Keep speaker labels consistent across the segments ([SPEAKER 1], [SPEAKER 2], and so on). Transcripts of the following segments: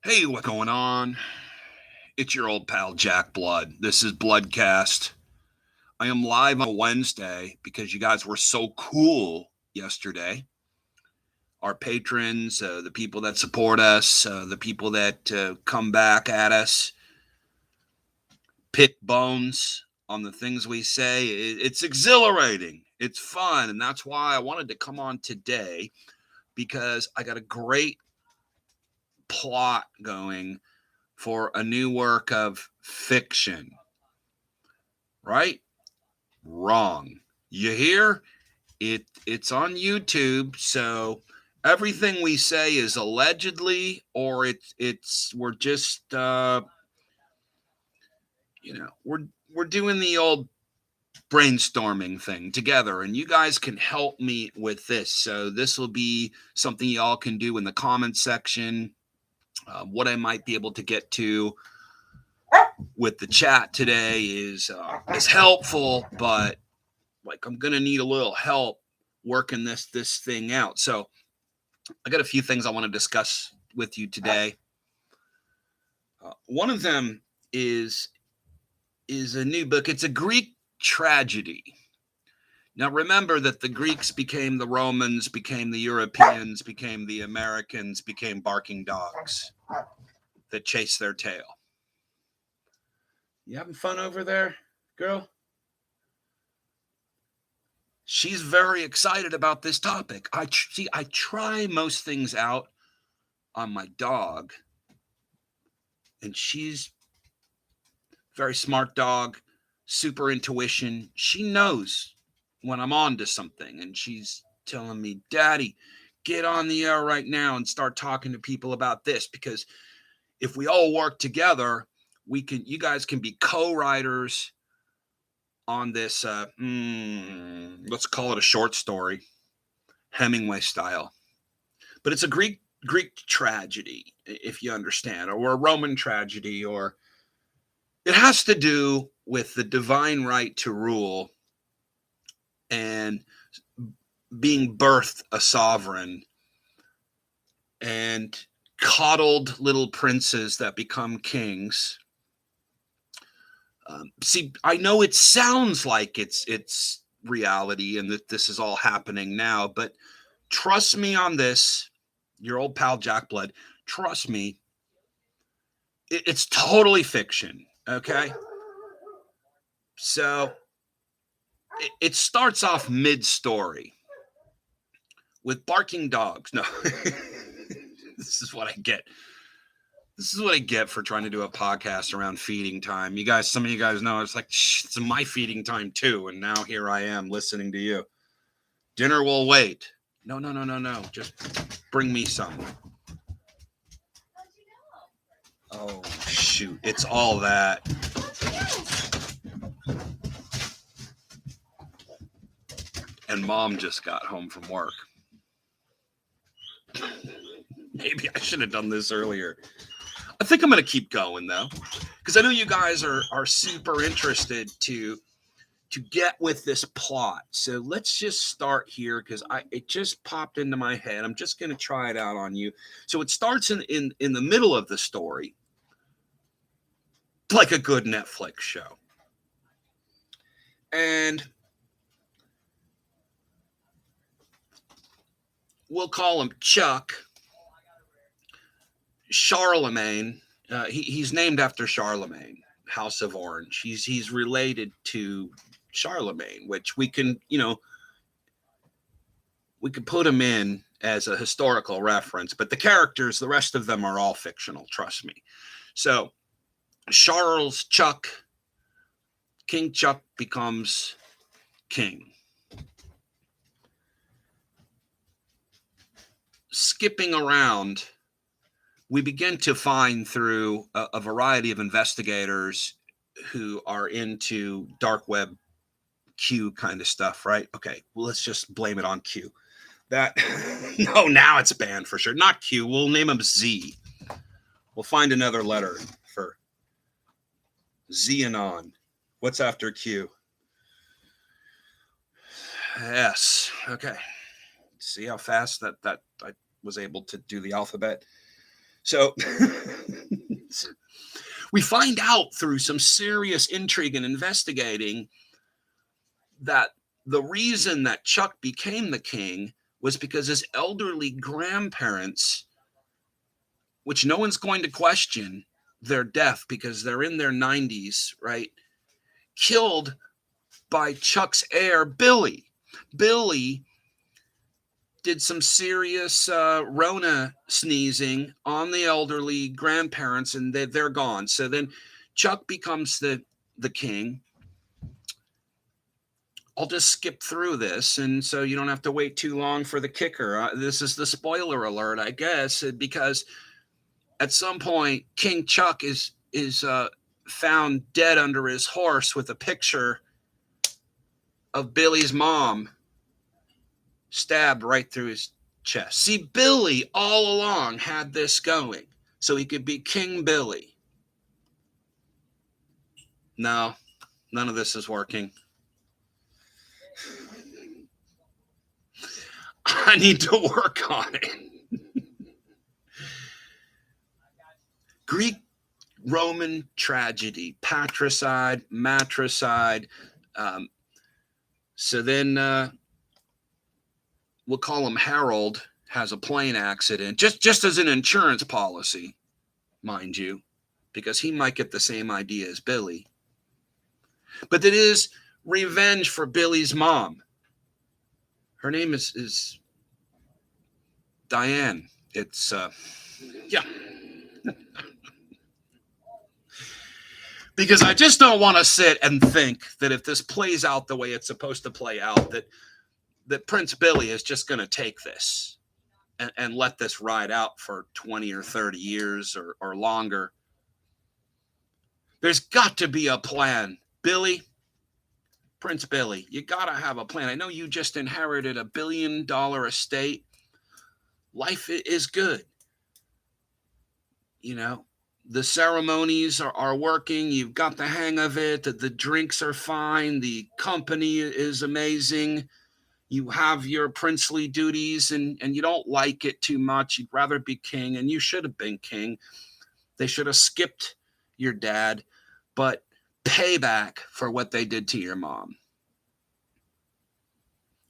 [SPEAKER 1] Hey, what's going on? It's your old pal Jack Blood. This is Bloodcast. I am live on Wednesday because you guys were so cool yesterday. Our patrons, the people that support us, the people that come back at us, pick bones on the things we say. It's exhilarating. It's fun. And that's why I wanted to come on today because I got a great plot going for a new work of fiction. Right? Wrong. You hear? It's on YouTube, so everything we say is allegedly, or it's we're just we're doing the old brainstorming thing together, and you guys can help me with this. So this will be something y'all can do in the comments section. What I might be able to get to with the chat today is helpful, but like I'm gonna need a little help working this thing out. So I got a few things I want to discuss with you today. One of them is a new book. It's a Greek tragedy. Now remember that the Greeks became the Romans, became the Europeans, became the Americans, became barking dogs that chase their tail. You having fun over there, girl? She's very excited about this topic. I try most things out on my dog, and she's very smart dog, super intuition. She knows when I'm on to something, and she's telling me, Daddy, get on the air right now and start talking to people about this, because if we all work together, you guys can be co-writers on this. Let's call it a short story, Hemingway style, but it's a Greek tragedy, if you understand, or a Roman tragedy, or it has to do with the divine right to rule and being birthed a sovereign and coddled little princes that become kings. See, I know it sounds like it's reality and that this is all happening now, but trust me on this, your old pal Jack Blood. Trust me, it's totally fiction. Okay, so it starts off mid-story with barking dogs. No, this is what I get. This is what I get for trying to do a podcast around feeding time. You guys, some of you guys know it's like it's my feeding time too, and now here I am listening to you. Dinner will wait. No, no, no, no, no. Just bring me some. Oh shoot! It's all that. And Mom just got home from work. Maybe I should have done this earlier. I think I'm going to keep going though, because I know you guys are super interested to get with this plot. So let's just start here because it just popped into my head. I'm just going to try it out on you. So it starts in the middle of the story, like a good Netflix show, and we'll call him Chuck. Charlemagne. He's named after Charlemagne, House of Orange. He's related to Charlemagne, which we could put him in as a historical reference, but the characters, the rest of them are all fictional, trust me. So Charles Chuck, King Chuck becomes king. Skipping around, we begin to find through a variety of investigators who are into dark web Q kind of stuff, right? Okay, well, let's just blame it on Q. That no, now it's banned for sure. Not Q. We'll name him Z. We'll find another letter for Xenon. What's after Q? S. Okay. See how fast that I was able to do the alphabet. So we find out through some serious intrigue and investigating that the reason that Chuck became the king was because his elderly grandparents, which no one's going to question their death because they're in their 90s, right? Killed by Chuck's heir, Billy. Billy did some serious Rona sneezing on the elderly grandparents, and they're gone. So then Chuck becomes the king. I'll just skip through this, and so you don't have to wait too long for the kicker. This is the spoiler alert, I guess, because at some point King Chuck is found dead under his horse with a picture of Billy's mom stabbed right through his chest. See, Billy all along had this going so he could be King Billy. No, none of this is working. I need to work on it. Greek Roman tragedy, patricide, matricide. So then we'll call him Harold, has a plane accident, just as an insurance policy, mind you, because he might get the same idea as Billy. But it is revenge for Billy's mom. Her name is Diane. It's, yeah. Because I just don't want to sit and think that if this plays out the way it's supposed to play out, that Prince Billy is just going to take this and let this ride out for 20 or 30 years or longer. There's got to be a plan. Billy, Prince Billy, you got to have a plan. I know you just inherited $1 billion estate. Life is good. You know, the ceremonies are working. You've got the hang of it. The drinks are fine. The company is amazing. You have your princely duties and you don't like it too much. You'd rather be king, and you should have been king. They should have skipped your dad, but payback for what they did to your mom.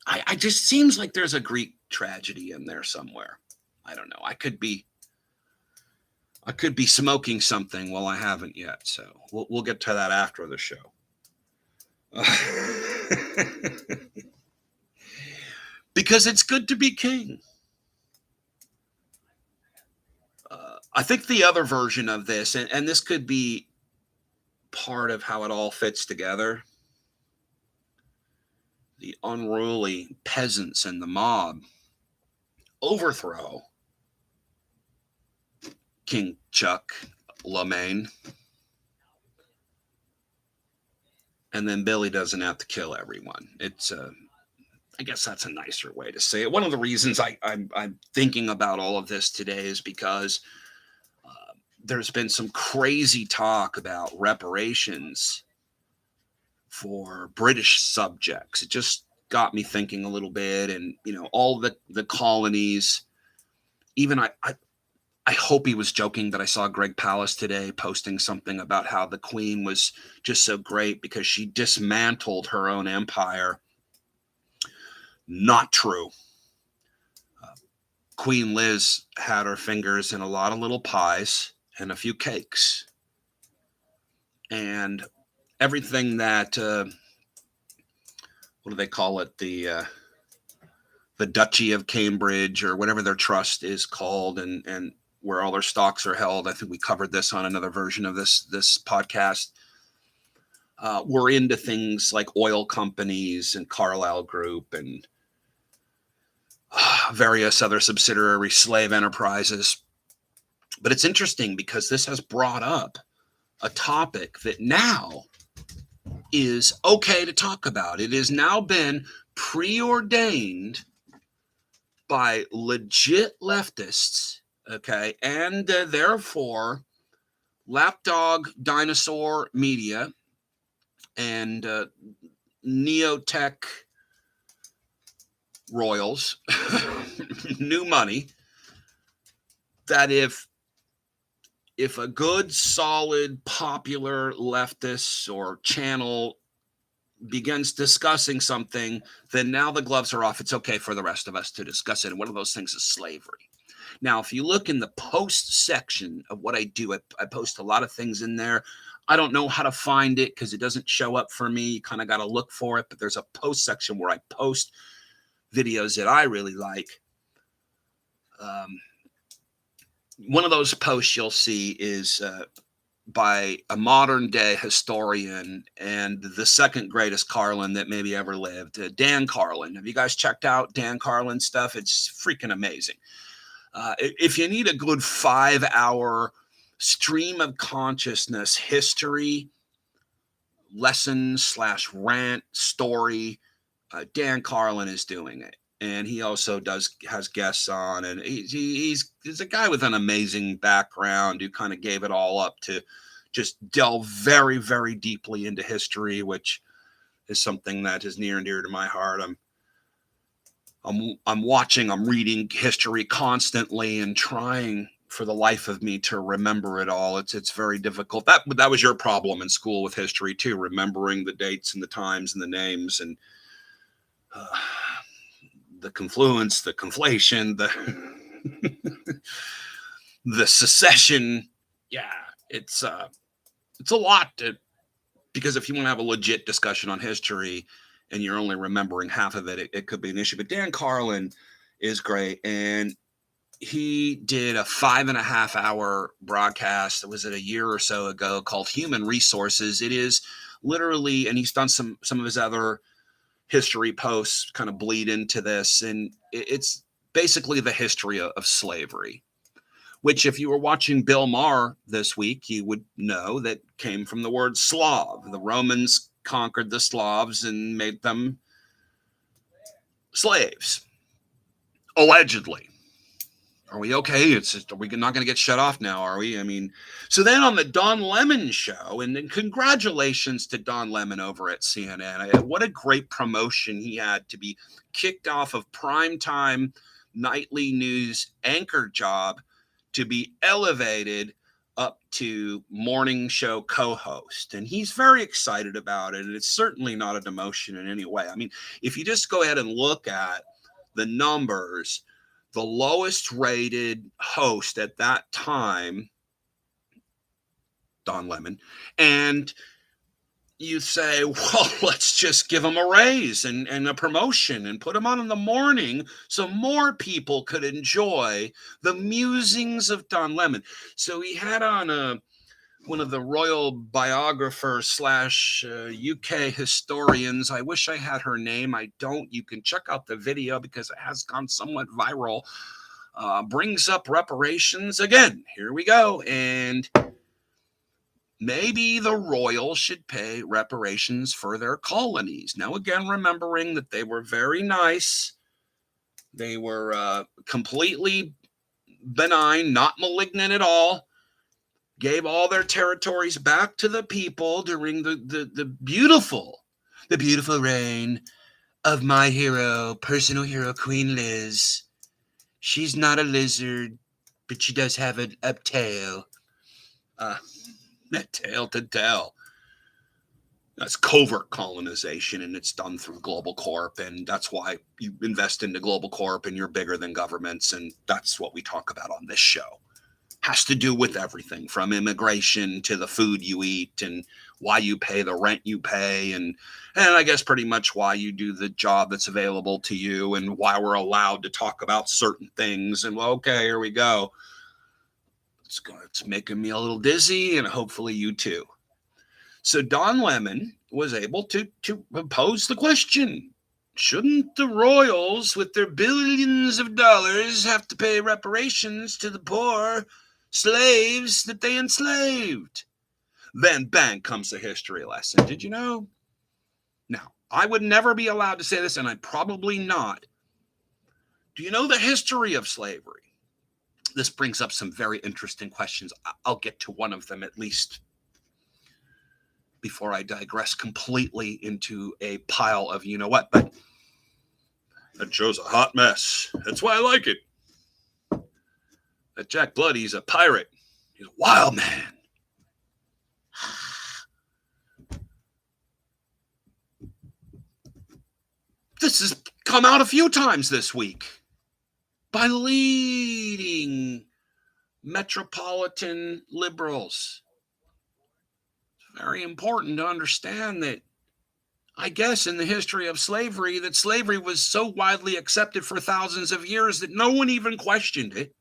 [SPEAKER 1] I just seems like there's a Greek tragedy in there somewhere. I don't know. I could be smoking something while I haven't yet. So we'll get to that after the show. Because it's good to be king. I think the other version of this, and this could be part of how it all fits together, the unruly peasants and the mob overthrow King Chuck LaMaine, and then Billy doesn't have to kill everyone. It's I guess that's a nicer way to say it. One of the reasons I'm thinking about all of this today is because there's been some crazy talk about reparations for British subjects. It just got me thinking a little bit, and all the colonies. Even I hope he was joking that I saw Greg Palast today posting something about how the Queen was just so great because she dismantled her own empire. Not true. Queen Liz had her fingers in a lot of little pies and a few cakes. And everything that, what do they call it? The Duchy of Cambridge, or whatever their trust is called, and where all their stocks are held. I think we covered this on another version of this podcast. We're into things like oil companies and Carlyle Group and various other subsidiary slave enterprises. But it's interesting because this has brought up a topic that now is okay to talk about. It has now been preordained by legit leftists, okay, and therefore lapdog dinosaur media and neotech royals, new money, that if if a good, solid, popular leftist or channel begins discussing something, then now the gloves are off. It's okay for the rest of us to discuss it. And one of those things is slavery. Now, if you look in the post section of what I do, I post a lot of things in there. I don't know how to find it because it doesn't show up for me. You kind of got to look for it. But there's a post section where I post videos that I really like. One of those posts you'll see is by a modern day historian and the second greatest Carlin that maybe ever lived, Dan Carlin. Have you guys checked out Dan Carlin's stuff? It's freaking amazing. If you need a good 5-hour stream of consciousness history lesson / rant story, Dan Carlin is doing it. And he also has guests on, and he's a guy with an amazing background who kind of gave it all up to just delve very, very deeply into history, which is something that is near and dear to my heart. I'm reading history constantly and trying for the life of me to remember it all. It's very difficult. That was your problem in school with history too, remembering the dates and the times and the names and the confluence, the conflation, the secession. Yeah, it's a lot because if you want to have a legit discussion on history and you're only remembering half of it, it could be an issue. But Dan Carlin is great. And he did a 5.5-hour broadcast. Was it a year or so ago called Human Resources? It is literally, and he's done some of his other history posts kind of bleed into this. And it's basically the history of slavery, which if you were watching Bill Maher this week, you would know that came from the word Slav. The Romans conquered the Slavs and made them slaves, allegedly. Are we okay? Are we not going to get shut off now, are we? I mean, so then on the Don Lemon show, and congratulations to Don Lemon over at CNN. What a great promotion he had to be kicked off of primetime nightly news anchor job to be elevated up to morning show co-host. And he's very excited about it. And it's certainly not a demotion in any way. I mean, if you just go ahead and look at the numbers, the lowest rated host at that time, Don Lemon, and you say, well, let's just give him a raise and a promotion and put him on in the morning so more people could enjoy the musings of Don Lemon. So he had on one of the royal biographers / UK historians. I wish I had her name. I don't. You can check out the video because it has gone somewhat viral. Brings up reparations again. Here we go. And maybe the royals should pay reparations for their colonies. Now, again, remembering that they were very nice. They were completely benign, not malignant at all. Gave all their territories back to the people during the beautiful reign of my hero, personal hero, Queen Liz. She's not a lizard, but she does have a tail. That tail to tell. That's covert colonization, and it's done through Global Corp, and that's why you invest into Global Corp, and you're bigger than governments, and that's what we talk about on this show. Has to do with everything from immigration to the food you eat and why you pay the rent you pay, and I guess pretty much why you do the job that's available to you and why we're allowed to talk about certain things. And well, okay, here we go. It's making me a little dizzy, and hopefully you too. So Don Lemon was able to pose the question, shouldn't the royals with their billions of dollars have to pay reparations to the poor slaves that they enslaved? Then bang comes a history lesson. Did you know? Now, I would never be allowed to say this, and I'd probably not. Do you know the history of slavery? This brings up some very interesting questions. I'll get to one of them at least before I digress completely into a pile of you know what. But that show's a hot mess. That's why I like it. That Jack Bloody's a pirate. He's a wild man. This has come out a few times this week by leading metropolitan liberals. It's very important to understand that, I guess, in the history of slavery, that slavery was so widely accepted for thousands of years that no one even questioned it.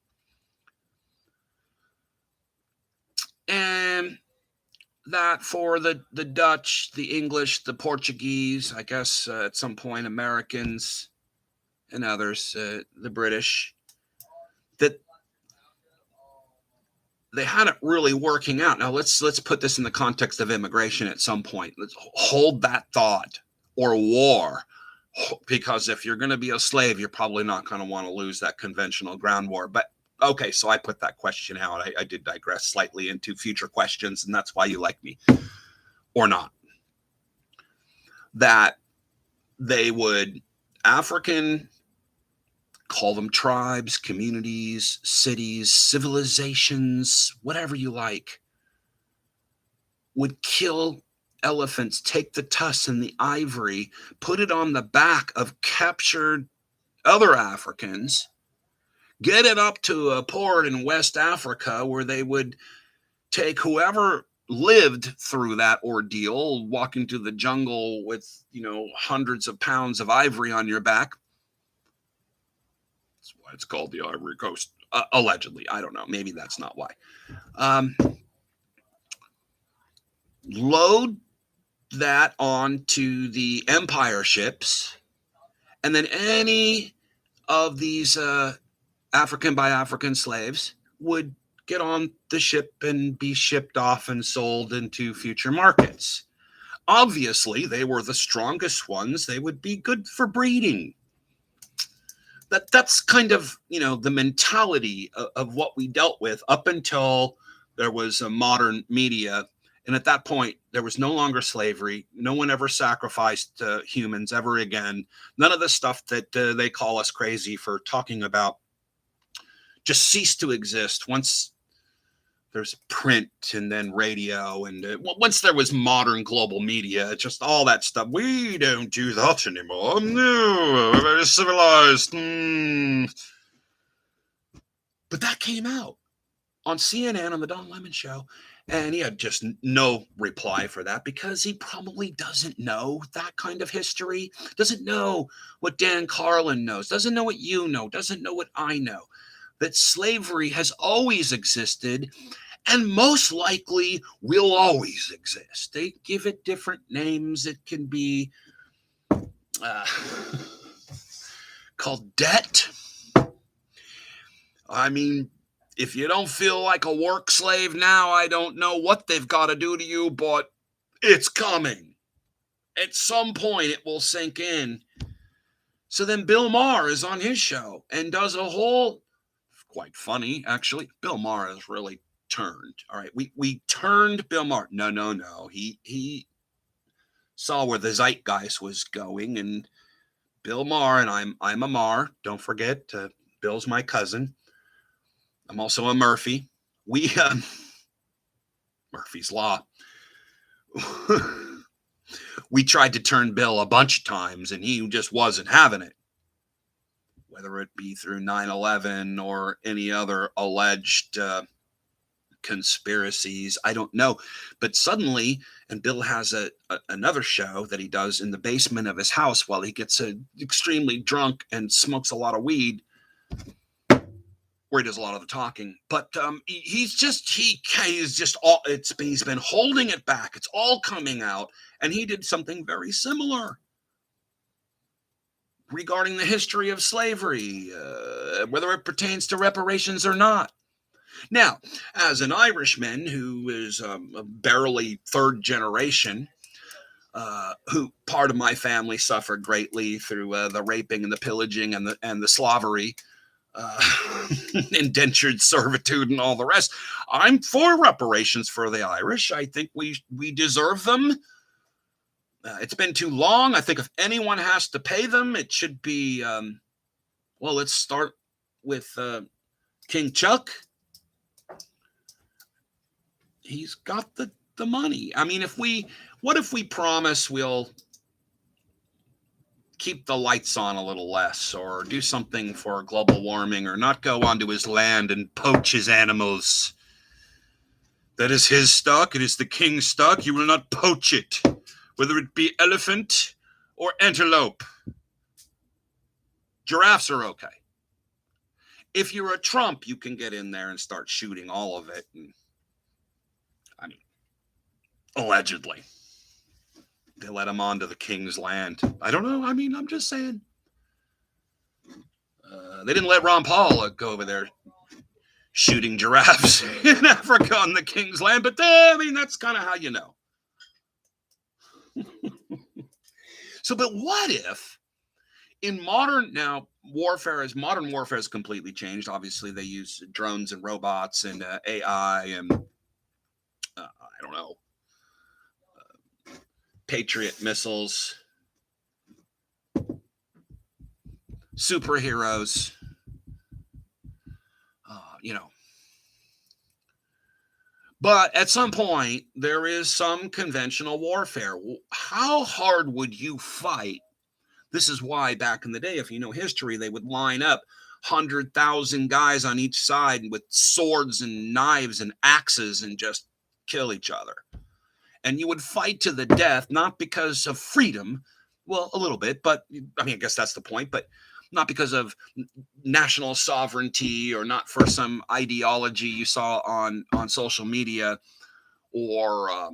[SPEAKER 1] And that for the Dutch, the English, the Portuguese, I guess at some point Americans and others, the British, that they had it really working out. Now let's put this in the context of immigration at some point. Let's hold that thought, or war, because if you're going to be a slave, you're probably not going to want to lose that conventional ground war. But okay, so I put that question out. I did digress slightly into future questions, and that's why you like me, or not. That they would, African, call them tribes, communities, cities, civilizations, whatever you like, would kill elephants, take the tusks and the ivory, put it on the back of captured other Africans, get it up to a port in West Africa where they would take whoever lived through that ordeal, walking through the jungle with, hundreds of pounds of ivory on your back. That's why it's called the Ivory Coast, allegedly. I don't know. Maybe that's not why. Load that onto the empire ships, and then any of these African by African slaves would get on the ship and be shipped off and sold into future markets. Obviously, they were the strongest ones. They would be good for breeding. That's kind of, the mentality of what we dealt with up until there was a modern media. And at that point, there was no longer slavery. No one ever sacrificed humans ever again. None of the stuff that they call us crazy for talking about just ceased to exist once there's print and then radio. And once there was modern global media, just all that stuff. We don't do that anymore. No, we're very civilized. But that came out on CNN on the Don Lemon Show. And he had just no reply for that because he probably doesn't know that kind of history, doesn't know what Dan Carlin knows, doesn't know what you know, doesn't know what I know, that slavery has always existed and most likely will always exist. They give it different names. It can be called debt. I mean, if you don't feel like a work slave now, I don't know what they've got to do to you, but it's coming. At some point, it will sink in. So then Bill Maher is on his show and does a whole, quite funny, actually. Bill Maher has really turned. All right, we turned Bill Maher. No. He saw where the zeitgeist was going, and Bill Maher, and I'm a Maher. Don't forget, Bill's my cousin. I'm also a Murphy. We, Murphy's Law. We tried to turn Bill a bunch of times, and he just wasn't having it. Whether it be through 9/11 or any other alleged conspiracies, I don't know. But suddenly, and Bill has another show that he does in the basement of his house while he gets extremely drunk and smokes a lot of weed, where he does a lot of the talking. But he's been holding it back. It's all coming out. And he did something very similar regarding the history of slavery, whether it pertains to reparations or not. Now, as an Irishman who is barely third generation, who part of my family suffered greatly through the raping and the pillaging and the slavery, indentured servitude and all the rest. I'm for reparations for the Irish. I think we deserve them. It's been too long. I think if anyone has to pay them, it should be, let's start with King Chuck. he's got the money. I mean, what if we promise we'll keep the lights on a little less, or do something for global warming, or not go onto his land and poach his animals? That is his stock. It is the king's stock. You will not poach it, whether it be elephant or antelope. Giraffes are okay. If you're a Trump, you can get in there and start shooting all of it. And, I mean, allegedly. They let him onto the king's land. I don't know. I mean, I'm just saying. They didn't let Ron Paul go over there shooting giraffes in Africa on the king's land, but I mean, that's kind of how you know. So, but what if in modern warfare has completely changed. Obviously, they use drones and robots and AI and I don't know, Patriot missiles, superheroes, you know. But at some point, there is some conventional warfare. How hard would you fight? This is why back in the day, if you know history, they would line up 100,000 guys on each side with swords and knives and axes and just kill each other. And you would fight to the death, not because of freedom, well, a little bit, but I mean, I guess that's the point, but not because of national sovereignty or not for some ideology you saw on social media, or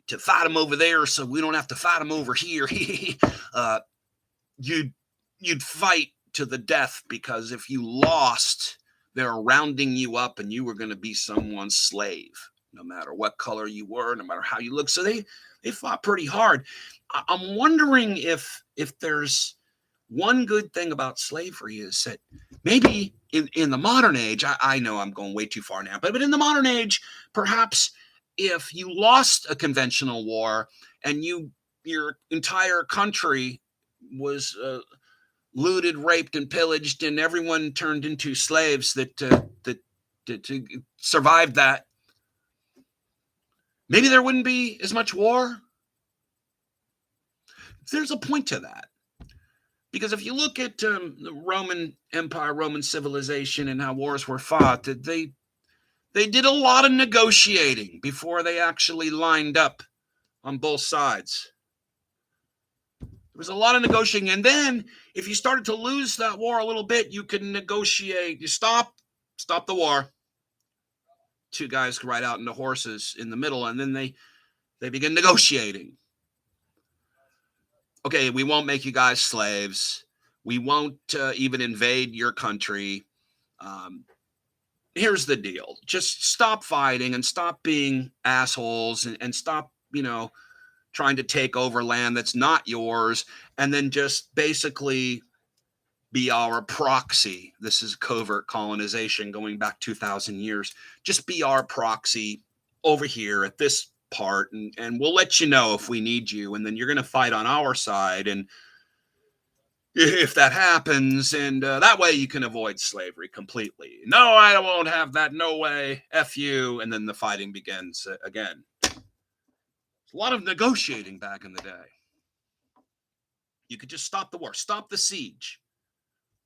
[SPEAKER 1] to fight them over there so we don't have to fight them over here. You'd fight to the death, because if you lost, they're rounding you up and you were going to be someone's slave, no matter what color you were, no matter how you look. So they fought pretty hard. I'm wondering if there's one good thing about slavery is that maybe in the modern age, I know I'm going way too far now, but in the modern age, perhaps if you lost a conventional war and your entire country was looted, raped, and pillaged, and everyone turned into slaves that survived that, maybe there wouldn't be as much war. There's a point to that. Because if you look at the Roman Empire, Roman civilization, and how wars were fought, they did a lot of negotiating before they actually lined up on both sides. There was a lot of negotiating. And then if you started to lose that war a little bit, you could negotiate. You stop the war. Two guys ride out into horses in the middle, and then they begin negotiating. Okay, we won't make you guys slaves. We won't even invade your country. Here's the deal. Just stop fighting and stop being assholes and stop, trying to take over land that's not yours, and then just basically be our proxy. This is covert colonization going back 2,000 years. Just be our proxy over here at this part, and we'll let you know if we need you, and then you're going to fight on our side, and if that happens, and that way you can avoid slavery completely. No, I won't have that. No way. F you. And then the fighting begins again. A lot of negotiating back in the day. You could just stop the war, stop the siege.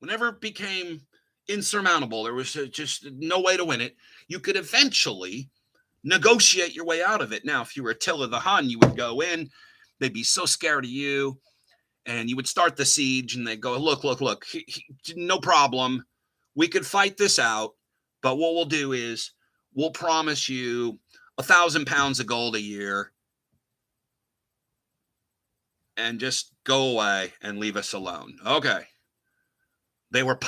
[SPEAKER 1] Whenever it became insurmountable, there was just no way to win it, you could eventually negotiate your way out of it. Now, if you were Attila the Hun, you would go in, they'd be so scared of you, and you would start the siege, and they'd go, look, no problem. We could fight this out, but what we'll do is we'll promise you 1,000 pounds of gold a year, and just go away and leave us alone. Okay. They were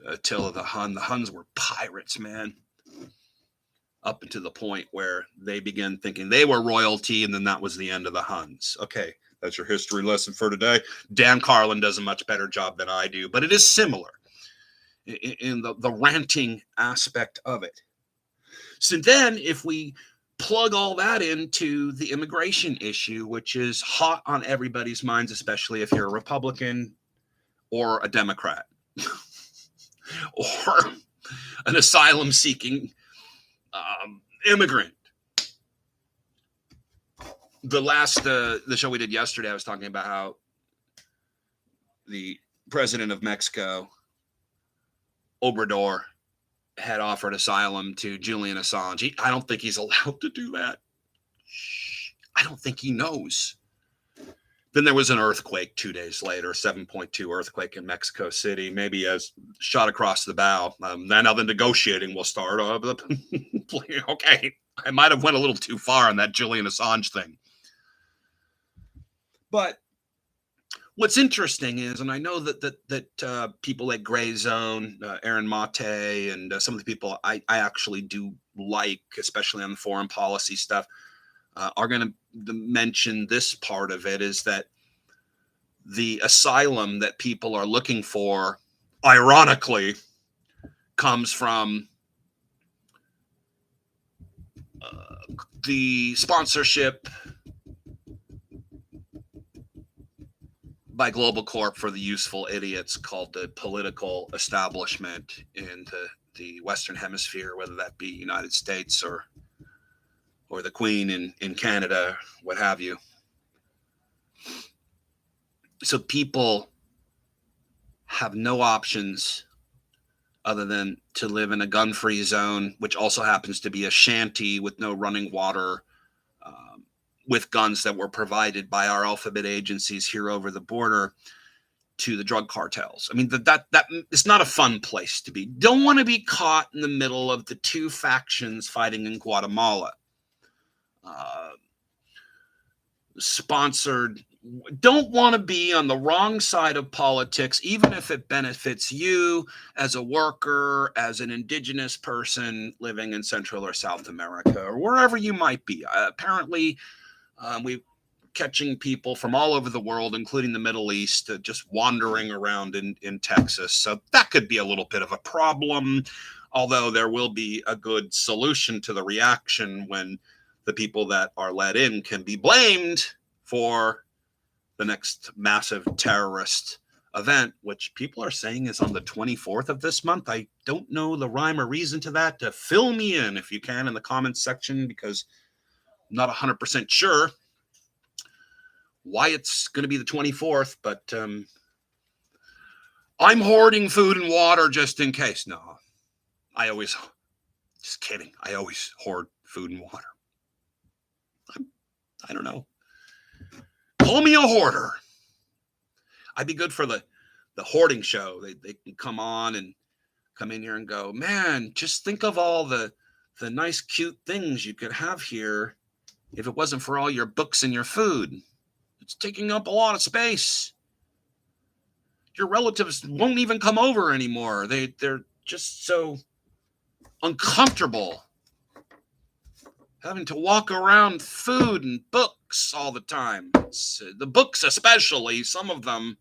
[SPEAKER 1] Attila the Hun. The Huns were pirates, man. Up to the point where they began thinking they were royalty, and then that was the end of the Huns. Okay, that's your history lesson for today. Dan Carlin does a much better job than I do, but it is similar in the ranting aspect of it. So then if we plug all that into the immigration issue, which is hot on everybody's minds, especially if you're a Republican or a Democrat or an asylum-seeking immigrant. the show we did yesterday, I was talking about how the president of Mexico, Obrador, had offered asylum to Julian Assange. I don't think he's allowed to do that. I don't think he knows. Then there was an earthquake 2 days later, 7.2 earthquake in Mexico City, maybe as shot across the bow. Now the negotiating will start. Okay, I might have went a little too far on that Julian Assange thing. But what's interesting is, and I know that people like Gray Zone, Aaron Mate, and some of the people I actually do like, especially on the foreign policy stuff, are going to mention this part of it, is that the asylum that people are looking for, ironically, comes from the sponsorship by Global Corp for the useful idiots called the political establishment in the Western Hemisphere, whether that be United States or the Queen in Canada, what have you. So people have no options other than to live in a gun-free zone, which also happens to be a shanty with no running water, with guns that were provided by our alphabet agencies here over the border to the drug cartels. I mean, that it's not a fun place to be. Don't want to be caught in the middle of the two factions fighting in Guatemala. Sponsored. Don't want to be on the wrong side of politics, even if it benefits you as a worker, as an indigenous person living in Central or South America, or wherever you might be. Apparently, we're catching people from all over the world, including the Middle East, just wandering around in Texas. So that could be a little bit of a problem, although there will be a good solution to the reaction when the people that are let in can be blamed for the next massive terrorist event, which people are saying is on the 24th of this month. I don't know the rhyme or reason to that. Fill me in if you can in the comments section, because I'm not 100% sure why it's going to be the 24th, but I'm hoarding food and water just in case. No, just kidding. I always hoard food and water. I don't know. Call me a hoarder. I'd be good for the hoarding show. They can come on and come in here and go, man, just think of all the nice, cute things you could have here if it wasn't for all your books and your food. It's taking up a lot of space. Your relatives won't even come over anymore. They're just so uncomfortable having to walk around food and books all the time. The books especially, some of them,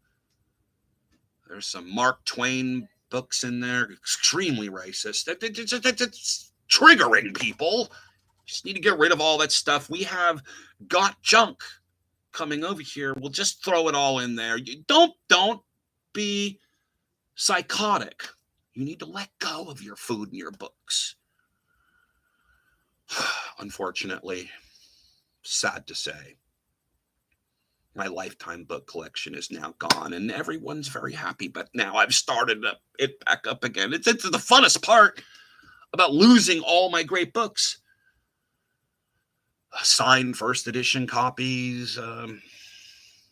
[SPEAKER 1] there's some Mark Twain books in there, extremely racist. It's triggering people. Just need to get rid of all that stuff. We have got junk coming over here. We'll just throw it all in there. You don't be psychotic. You need to let go of your food and your books. Unfortunately, sad to say, my lifetime book collection is now gone, and everyone's very happy. But now I've started it back up again. It's the funnest part about losing all my great books. Signed first edition copies,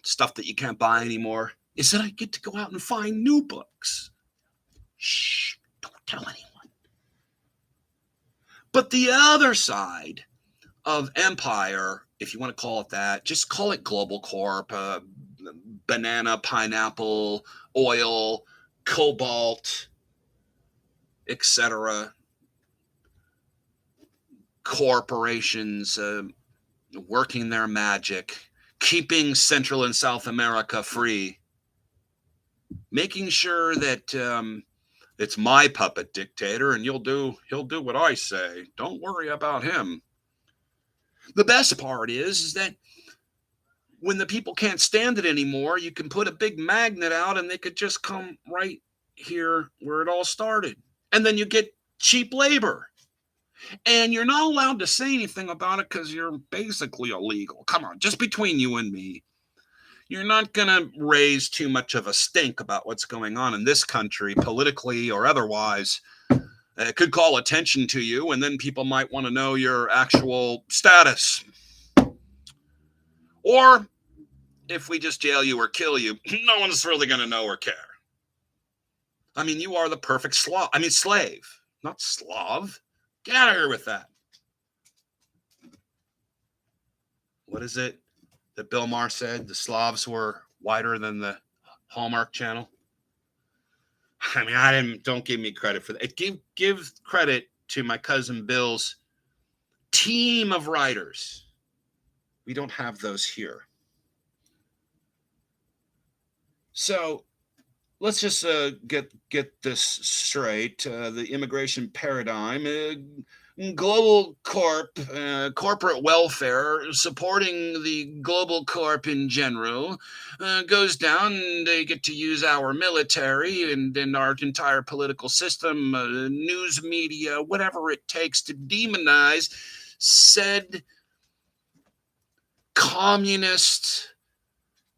[SPEAKER 1] stuff that you can't buy anymore, is that I get to go out and find new books. Shh, don't tell anyone. But the other side of empire, if you want to call it that, just call it Global Corp, banana, pineapple, oil, cobalt, etc. Corporations working their magic, keeping Central and South America free, making sure that it's my puppet dictator and he'll do what I say. Don't worry about him. The best part is that when the people can't stand it anymore, you can put a big magnet out and they could just come right here where it all started. And then you get cheap labor. And you're not allowed to say anything about it because you're basically illegal. Come on, just between you and me. You're not going to raise too much of a stink about what's going on in this country, politically or otherwise. It could call attention to you, and then people might want to know your actual status. Or if we just jail you or kill you, no one's really going to know or care. I mean, you are the perfect slave, not Slav. Get out of here with that. What is it that Bill Maher said? The Slavs were whiter than the Hallmark Channel. I mean, don't give me credit for that. Give credit to my cousin Bill's team of writers. We don't have those here. So let's just get this straight. The immigration paradigm, global corporate welfare, supporting the global corp in general, goes down. They get to use our military and our entire political system, news media, whatever it takes to demonize said communist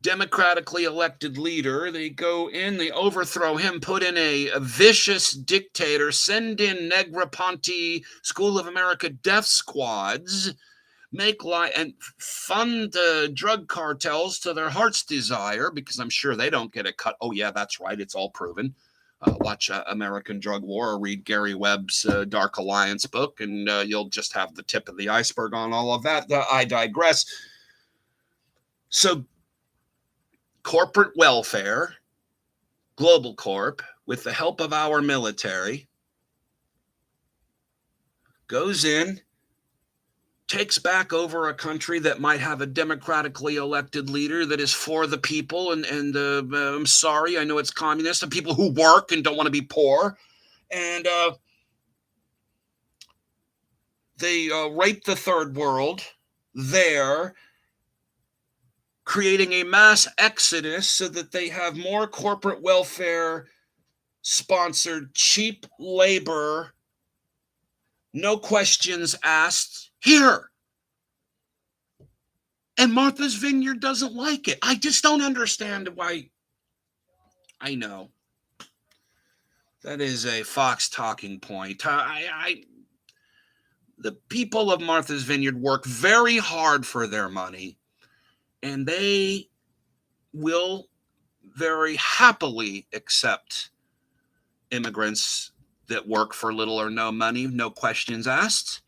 [SPEAKER 1] democratically elected leader. They go in, they overthrow him, put in a vicious dictator, send in Negroponte School of America death squads, and fund drug cartels to their heart's desire, because I'm sure they don't get a cut. Oh yeah, that's right, it's all proven. Watch American Drug War or read Gary Webb's Dark Alliance book, and you'll just have the tip of the iceberg on all of that. I digress. So corporate welfare, global corp, with the help of our military, goes in, takes back over a country that might have a democratically elected leader that is for the people. And I'm sorry, I know it's communist, and people who work and don't want to be poor. And they rape the third world there, creating a mass exodus so that they have more corporate welfare sponsored cheap labor, no questions asked here. And Martha's Vineyard doesn't like it. I just don't understand why. I know that is a Fox talking point. The people of Martha's Vineyard work very hard for their money, and they will very happily accept immigrants that work for little or no money, no questions asked,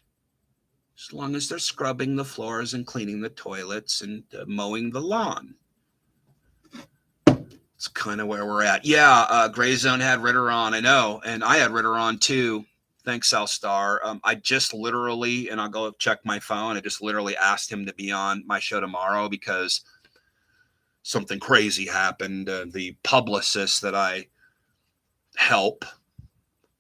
[SPEAKER 1] as long as they're scrubbing the floors and cleaning the toilets and mowing the lawn. It's kind of where we're at. Yeah, Gray Zone had Ritter on, I know, and I had Ritter on too. Thanks, South Star. I just literally, and I'll go check my phone, I just literally asked him to be on my show tomorrow because something crazy happened. The publicist that I help,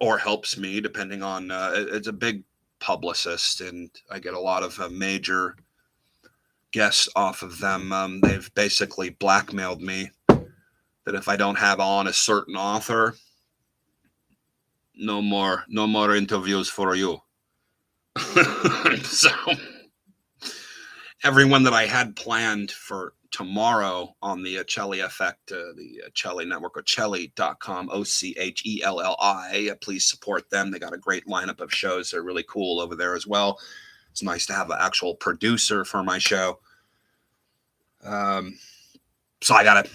[SPEAKER 1] or helps me, depending on, it's a big publicist, and I get a lot of major guests off of them. They've basically blackmailed me that if I don't have on a certain author, no more interviews for you. So everyone that I had planned for tomorrow on the Chelli Effect, the Chelli Network, or Chelli.com, OCHELLI. Please support them. They got a great lineup of shows. They're really cool over there as well. It's nice to have an actual producer for my show. So I got it.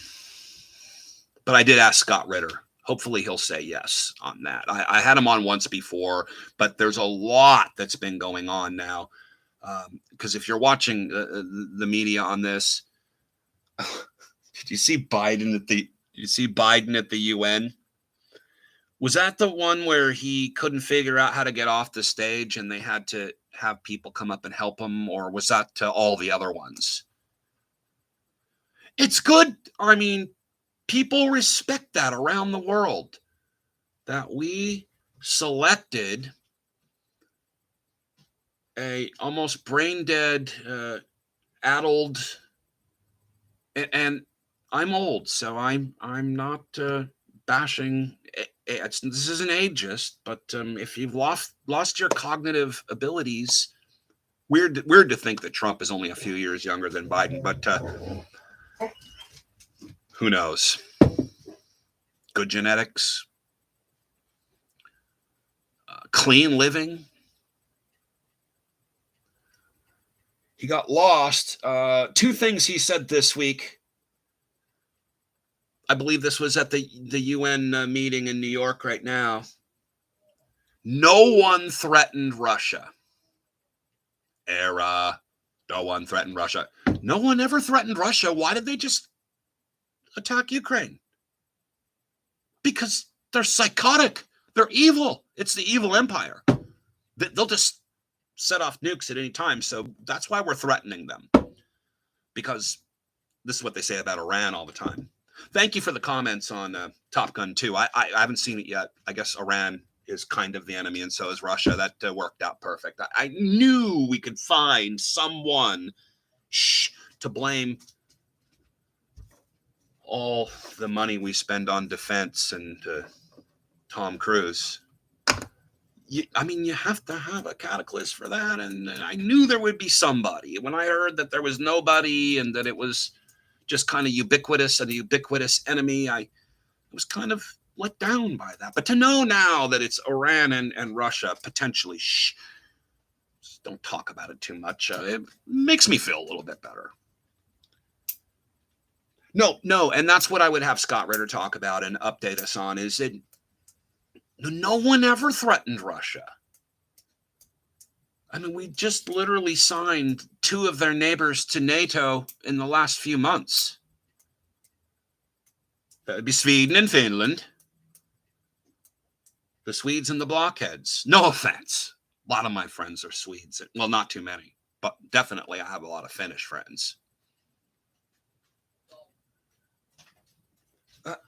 [SPEAKER 1] But I did ask Scott Ritter. Hopefully he'll say yes on that. I had him on once before, but there's a lot that's been going on now. Because if you're watching the media on this, did you see Biden at the UN? Was that the one where he couldn't figure out how to get off the stage and they had to have people come up and help him, or was that all the other ones? It's good. I mean, people respect that around the world, that we selected a almost brain dead, addled, and I'm old, so I'm not bashing this isn't ageist, but if you've lost your cognitive abilities, weird to think that Trump is only a few years younger than Biden, but who knows? Good genetics, clean living. He got lost. Two things he said this week. I believe this was at the UN meeting in New York right now. No one threatened Russia. Error. No one threatened Russia. No one ever threatened Russia. Why did they just attack Ukraine? Because they're psychotic. They're evil. It's the evil empire. They'll just set off nukes at any time. So that's why we're threatening them. Because this is what they say about Iran all the time. Thank you for the comments on Top Gun 2. I haven't seen it yet. I guess Iran is kind of the enemy, and so is Russia. That worked out perfect. I knew we could find someone to blame all the money we spend on defense and Tom Cruise. You have to have a catalyst for that, and I knew there would be somebody. When I heard that there was nobody and that it was just kind of ubiquitous and a ubiquitous enemy, I was kind of let down by that. But to know now that it's Iran and Russia, potentially, just don't talk about it too much. It makes me feel a little bit better. No, and that's what I would have Scott Ritter talk about and update us on, is that no one ever threatened Russia. I mean, we just literally signed two of their neighbors to NATO in the last few months. That would be Sweden and Finland. The Swedes and the blockheads. No offense. A lot of my friends are Swedes. Well, not too many, but definitely I have a lot of Finnish friends.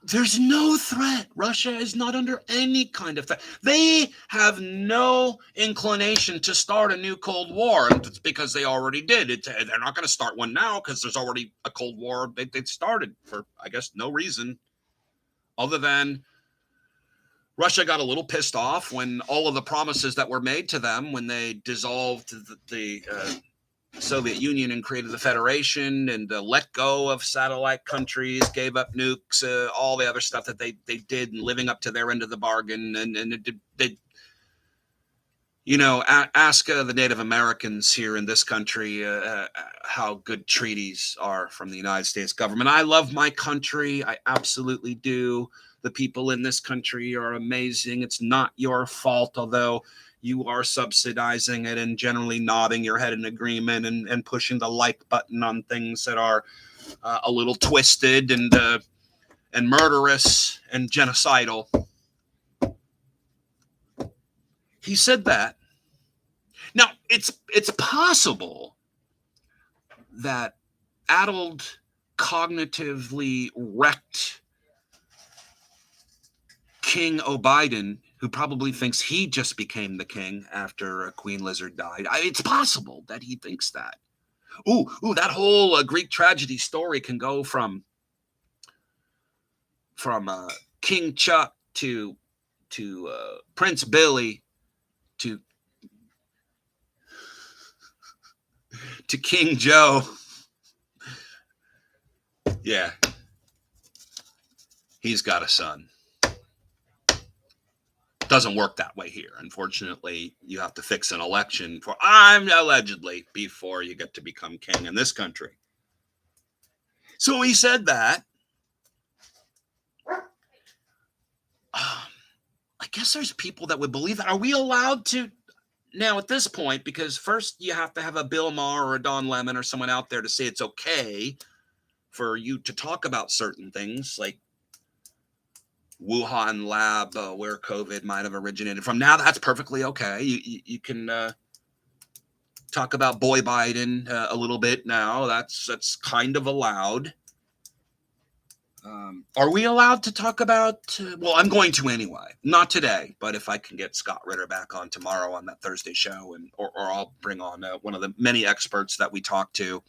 [SPEAKER 1] There's no threat. Russia is not under any kind of threat. They have no inclination to start a new Cold War, and it's because they already did. They're not going to start one now because there's already a Cold War they started for, I guess, no reason other than Russia got a little pissed off when all of the promises that were made to them when they dissolved the Soviet Union and created the Federation and let go of satellite countries, gave up nukes, all the other stuff that they did, and living up to their end of the bargain. And ask the Native Americans here in this country how good treaties are from the United States government. I love my country. I absolutely do. The people in this country are amazing. It's not your fault, although you are subsidizing it and generally nodding your head in agreement and pushing the like button on things that are a little twisted and murderous and genocidal. He said that. Now, it's possible that addled, cognitively wrecked King O'Biden, who probably thinks he just became the king after Queen Lizard died. It's possible that he thinks that. Ooh, that whole Greek tragedy story can go from King Chuck to Prince Billy to King Joe. Yeah. He's got a son. Doesn't work that way here. Unfortunately, you have to fix an election allegedly before you get to become king in this country. So he said that. I guess there's people that would believe that. Are we allowed to now at this point? Because first you have to have a Bill Maher or a Don Lemon or someone out there to say it's okay for you to talk about certain things, like Wuhan lab, where COVID might have originated from. Now that's perfectly okay. You can talk about boy Biden a little bit now. That's kind of allowed. Are we allowed to talk about? Well, I'm going to anyway. Not today, but if I can get Scott Ritter back on tomorrow on that Thursday show, or I'll bring on one of the many experts that we talked to,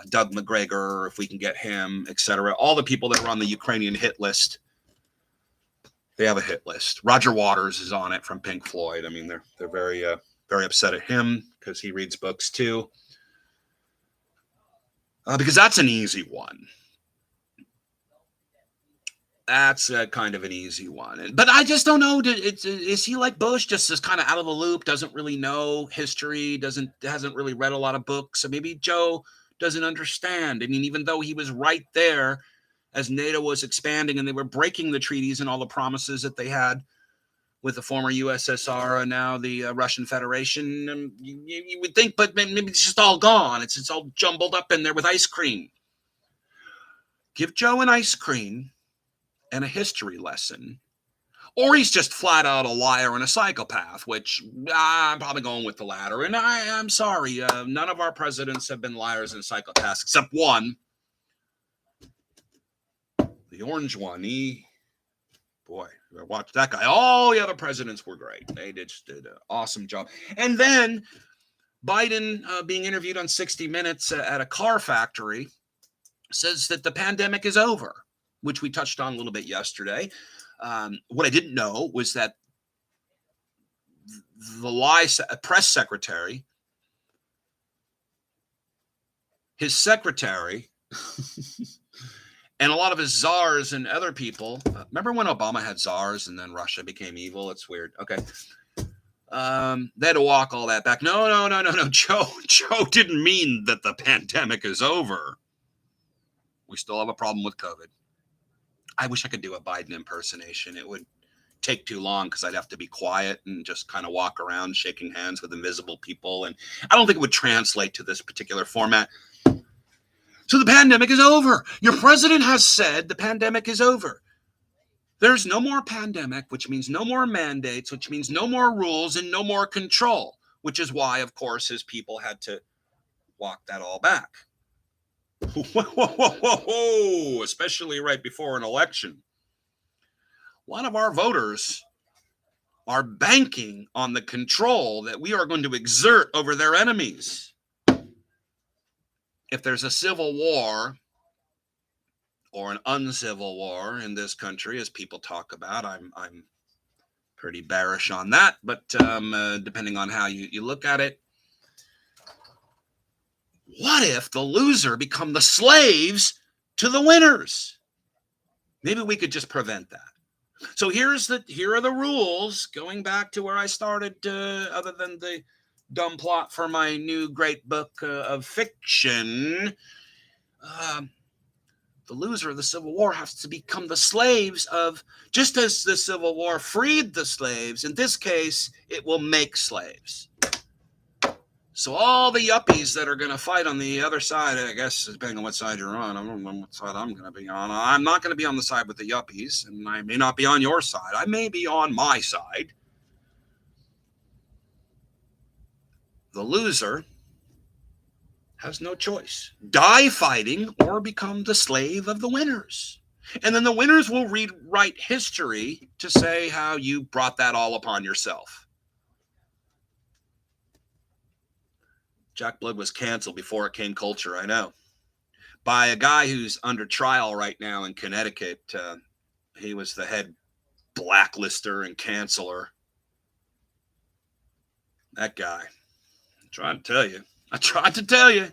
[SPEAKER 1] Doug McGregor, if we can get him, etc. All the people that were on the Ukrainian hit list. They have a hit list. Roger Waters is on it from Pink Floyd. I mean, they're very upset at him because he reads books too. Because that's an easy one. That's kind of an easy one. But I just don't know. Is he like Bush, just as kind of out of the loop, doesn't really know history, hasn't really read a lot of books? So maybe Joe doesn't understand. I mean, even though he was right there as NATO was expanding and they were breaking the treaties and all the promises that they had with the former USSR and now the Russian Federation, you would think, but maybe it's just all gone. It's all jumbled up in there with ice cream. Give Joe an ice cream and a history lesson, or he's just flat out a liar and a psychopath, which I'm probably going with the latter. And I'm sorry, none of our presidents have been liars and psychopaths except one, the orange one. Boy, watch that guy. All the other presidents were great. They just did an awesome job. And then Biden, being interviewed on 60 Minutes at a car factory, says that the pandemic is over, which we touched on a little bit yesterday. What I didn't know was that the press secretary, his secretary, and a lot of his czars and other people. Remember when Obama had czars and then Russia became evil? It's weird. Okay. They had to walk all that back. No. Joe didn't mean that the pandemic is over. We still have a problem with COVID. I wish I could do a Biden impersonation. It would take too long because I'd have to be quiet and just kind of walk around shaking hands with invisible people. And I don't think it would translate to this particular format. So the pandemic is over. Your president has said the pandemic is over. There's no more pandemic, which means no more mandates, which means no more rules and no more control, which is why, of course, his people had to walk that all back. Whoa, especially right before an election. A lot of our voters are banking on the control that we are going to exert over their enemies. If there's a civil war or an uncivil war in this country, as people talk about, I'm pretty bearish on that, but depending on how you look at it, what if the loser become the slaves to the winners? Maybe we could just prevent that. So here are the rules, going back to where I started, other than the dumb plot for my new great book of fiction. The loser of the Civil War has to become the slaves of, just as the Civil War freed the slaves, in this case, it will make slaves. So all the yuppies that are going to fight on the other side, I guess, depending on what side you're on, I don't know what side I'm going to be on. I'm not going to be on the side with the yuppies, and I may not be on your side. I may be on my side. The loser has no choice. Die fighting or become the slave of the winners. And then the winners will rewrite history to say how you brought that all upon yourself. Jack Blood was canceled before it came culture, I know. By a guy who's under trial right now in Connecticut. He was the head blacklister and canceller. That guy. I tried to tell you.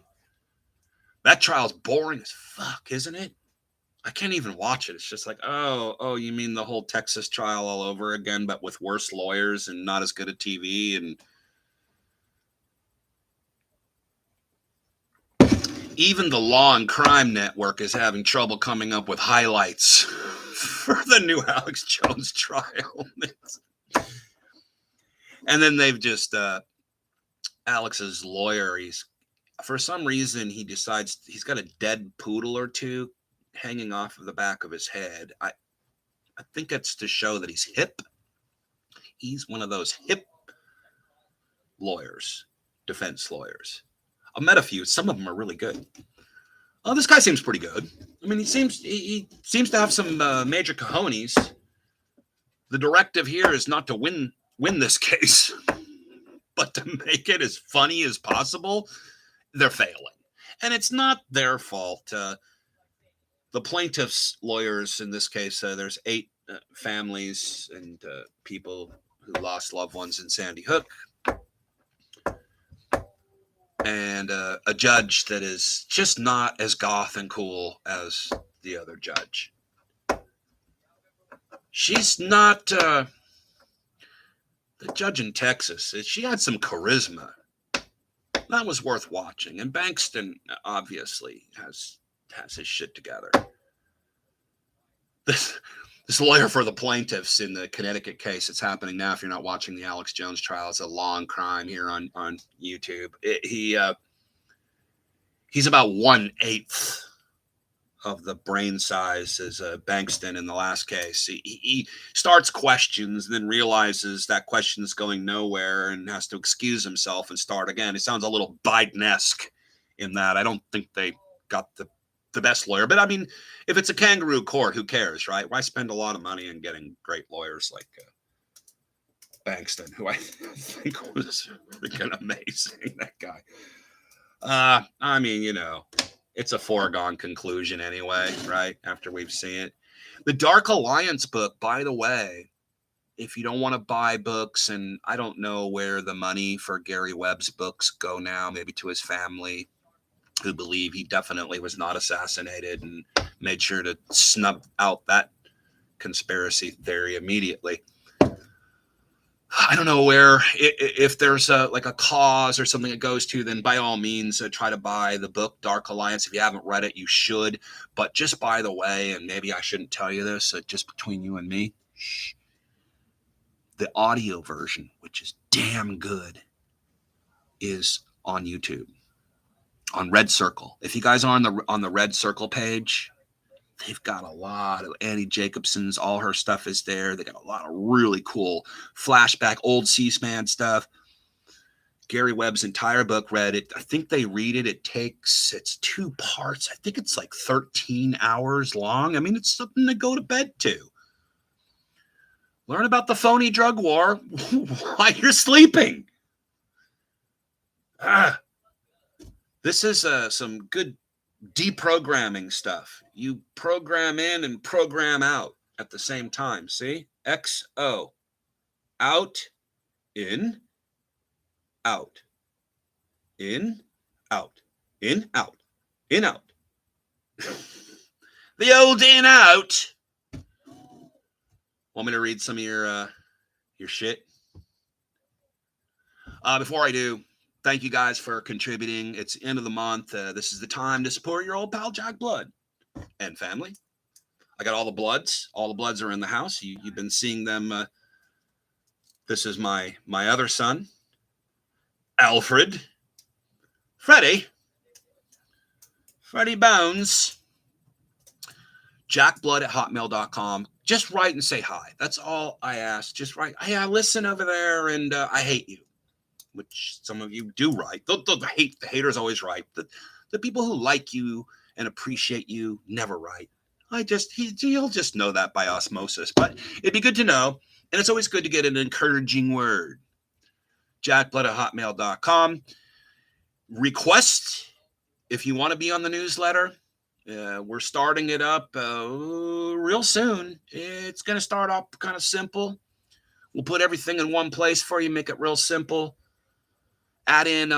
[SPEAKER 1] That trial's boring as fuck, isn't it? I can't even watch it. It's just like, oh, you mean the whole Texas trial all over again, but with worse lawyers and not as good a TV. And even the Law and Crime Network is having trouble coming up with highlights for the new Alex Jones trial. And then they've just, Alex's lawyer, for some reason, he decides he's got a dead poodle or two hanging off of the back of his head. I think it's to show that he's hip. He's one of those hip lawyers, defense lawyers. I've met a few. Some of them are really good. Oh, this guy seems pretty good. I mean, he seems to have some major cojones. The directive here is not to win this case, but to make it as funny as possible. They're failing. And it's not their fault. The plaintiff's lawyers, in this case, there's 8 families and people who lost loved ones in Sandy Hook, and a judge that is just not as goth and cool as the other judge. She's not the judge in Texas. She had some charisma. That was worth watching. And Bankston obviously has his shit together. This lawyer for the plaintiffs in the Connecticut case that's happening now, if you're not watching the Alex Jones trial, it's a long crime here on YouTube. He's about 1/8 of the brain size as Bankston in the last case. He starts questions and then realizes that question is going nowhere and has to excuse himself and start again. It sounds a little Biden-esque in that. I don't think they got the best lawyer. But I mean, if it's a kangaroo court, who cares, right? Why spend a lot of money on getting great lawyers like Bankston, who I think was freaking amazing, that guy. I mean, you know, it's a foregone conclusion anyway, right? After we've seen it. The Dark Alliance book, by the way, if you don't want to buy books, and I don't know where the money for Gary Webb's books go now, maybe to his family, who believe he definitely was not assassinated and made sure to snub out that conspiracy theory immediately. I don't know where, if there's like a cause or something it goes to, then by all means try to buy the book Dark Alliance. If you haven't read it, you should. But just by the way, and maybe I shouldn't tell you this, just between you and me, shh, the audio version, which is damn good, is on YouTube, on Red Circle. If you guys are on the Red Circle page, they've got a lot of Annie Jacobson's, all her stuff is there. They got a lot of really cool flashback, old C-SPAN stuff. Gary Webb's entire book, read it. I think they read it. It's 2 parts. I think it's like 13 hours long. I mean, it's something to go to bed to. Learn about the phony drug war while you're sleeping. This is some good deprogramming stuff. You program in and program out at the same time. See? XO. Out, in, out. In, out. In, out. In, out. The old in, out. Want me to read some of your shit? Before I do, thank you guys for contributing. It's the end of the month. This is the time to support your old pal Jack Blood and family. I got all the Bloods. All the Bloods are in the house. You've been seeing them. This is my other son, Alfred. Freddie Bones. JackBlood@hotmail.com. Just write and say hi. That's all I ask. Just write. Hey, I listen over there and I hate you. Which some of you do write. The haters always write. The people who like you and appreciate you never write. You'll just know that by osmosis. But it'd be good to know. And it's always good to get an encouraging word. JackBlood@hotmail.com. Request if you want to be on the newsletter. We're starting it up real soon. It's going to start off kind of simple. We'll put everything in one place for you, make it real simple. Add in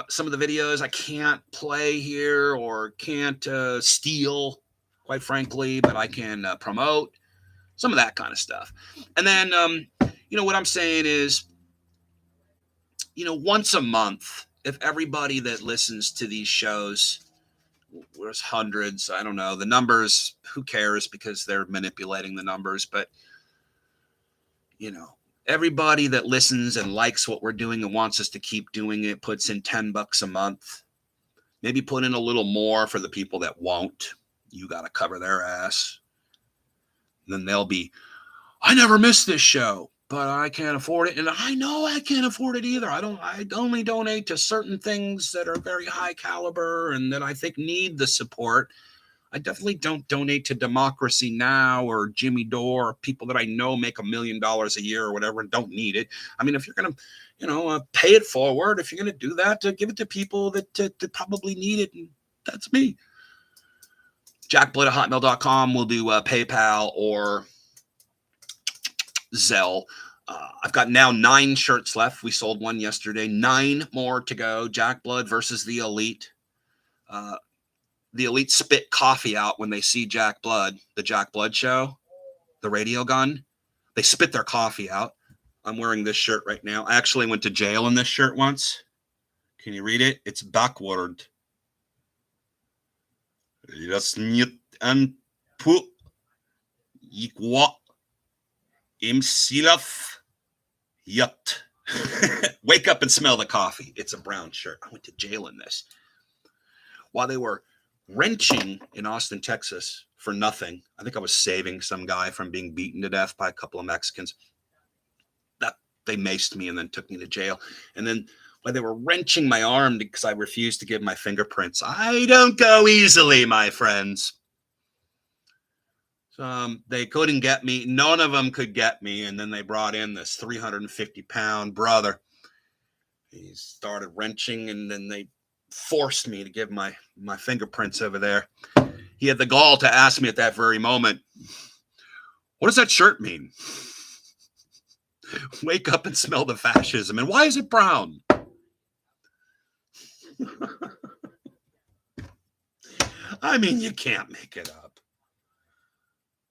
[SPEAKER 1] some of the videos I can't play here or can't steal, quite frankly, but I can promote. Some of that kind of stuff. And then, what I'm saying is, once a month, if everybody that listens to these shows, there's hundreds, I don't know, the numbers, who cares, because they're manipulating the numbers, but, everybody that listens and likes what we're doing and wants us to keep doing it puts in $10 a month. Maybe put in a little more for the people that won't. You got to cover their ass. And then they'll be, I never miss this show, but I can't afford it. And I know I can't afford it either. I only donate to certain things that are very high caliber and that I think need the support. I definitely don't donate to Democracy Now! Or Jimmy Dore, or people that I know make $1 million a year or whatever and don't need it. I mean, if you're going to, pay it forward, if you're going to do that, give it to people that probably need it. And that's me. JackBlood@hotmail.com. We'll do PayPal or Zelle. I've got now 9 shirts left. We sold one yesterday. 9 more to go. Jack Blood versus the Elite. The Elite spit coffee out when they see Jack Blood, the Jack Blood show, the radio gun. They spit their coffee out. I'm wearing this shirt right now. I actually went to jail in this shirt once. Can you read it? It's backward. Das niet een pu ikwa imsilaf yut. Wake up and smell the coffee. It's a brown shirt. I went to jail in this. While they were wrenching in Austin, Texas for nothing. I think I was saving some guy from being beaten to death by a couple of Mexicans. That they maced me and then took me to jail. And then while they were wrenching my arm because I refused to give my fingerprints. I don't go easily, my friends. So they couldn't get me. None of them could get me. And then they brought in this 350-pound brother. He started wrenching, and then they forced me to give my fingerprints over there. He had the gall to ask me at that very moment, what does that shirt mean? Wake up and smell the fascism. And why is it brown? I mean, you can't make it up.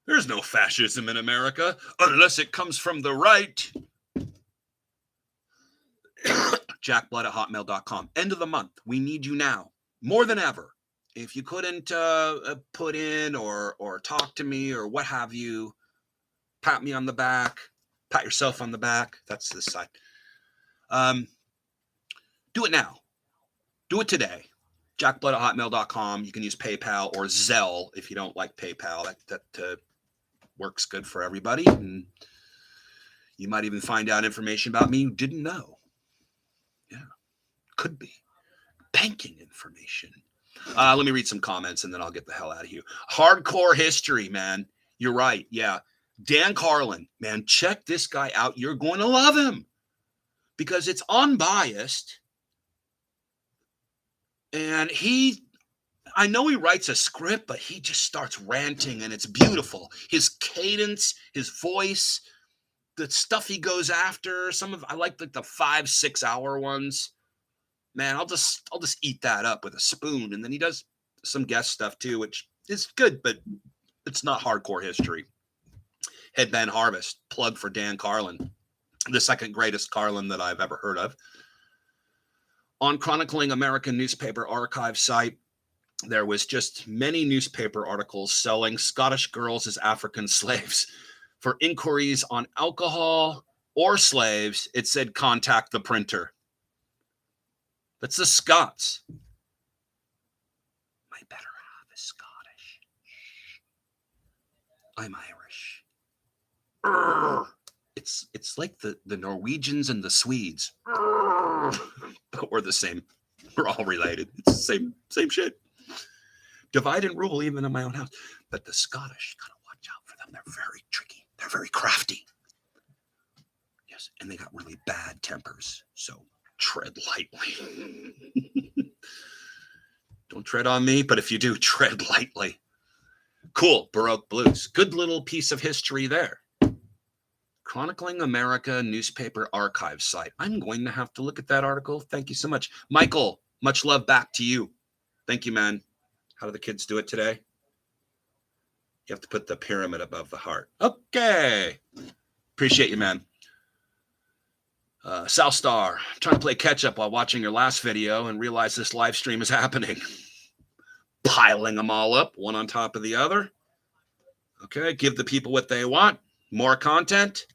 [SPEAKER 1] There's no fascism in America unless it comes from the right. jackblood@hotmail.com. End of the month. We need you now more than ever. If you couldn't put in or talk to me or what have you, pat me on the back, pat yourself on the back. That's this side. Do it now. Do it today. jackblood@hotmail.com. You can use PayPal or Zelle if you don't like PayPal. That works good for everybody. And you might even find out information about me you didn't know. Yeah, could be. Banking information. Let me read some comments and then I'll get the hell out of here. Hardcore history, man. You're right. Yeah. Dan Carlin, man, check this guy out. You're going to love him because it's unbiased. And I know he writes a script, but he just starts ranting and it's beautiful. His cadence, his voice, the stuff he goes after. I like the 5-6 hour ones. Man, I'll just eat that up with a spoon. And then he does some guest stuff too, which is good, but it's not hardcore history. Headband Harvest, plug for Dan Carlin, the second greatest Carlin that I've ever heard of. On Chronicling American Newspaper Archive site, there was just many newspaper articles selling Scottish girls as African slaves. For inquiries on alcohol or slaves, it said contact the printer. That's the Scots. My better half is Scottish. I'm Irish. It's like the Norwegians and the Swedes. But we're the same. We're all related. It's the same shit. Divide and rule even in my own house. But the Scottish, gotta watch out for them. They're very tricky. They're very crafty. Yes, and they got really bad tempers. So tread lightly. Don't tread on me, but if you do, tread lightly. Cool, Baroque Blues. Good little piece of history there. Chronicling America Newspaper Archive site. I'm going to have to look at that article. Thank you so much. Michael, much love back to you. Thank you, man. How do the kids do it today? You have to put the pyramid above the heart. Okay. Appreciate you, man. South Star, I'm trying to play catch up while watching your last video and realize this live stream is happening. Piling them all up, one on top of the other. Okay, give the people what they want. More content.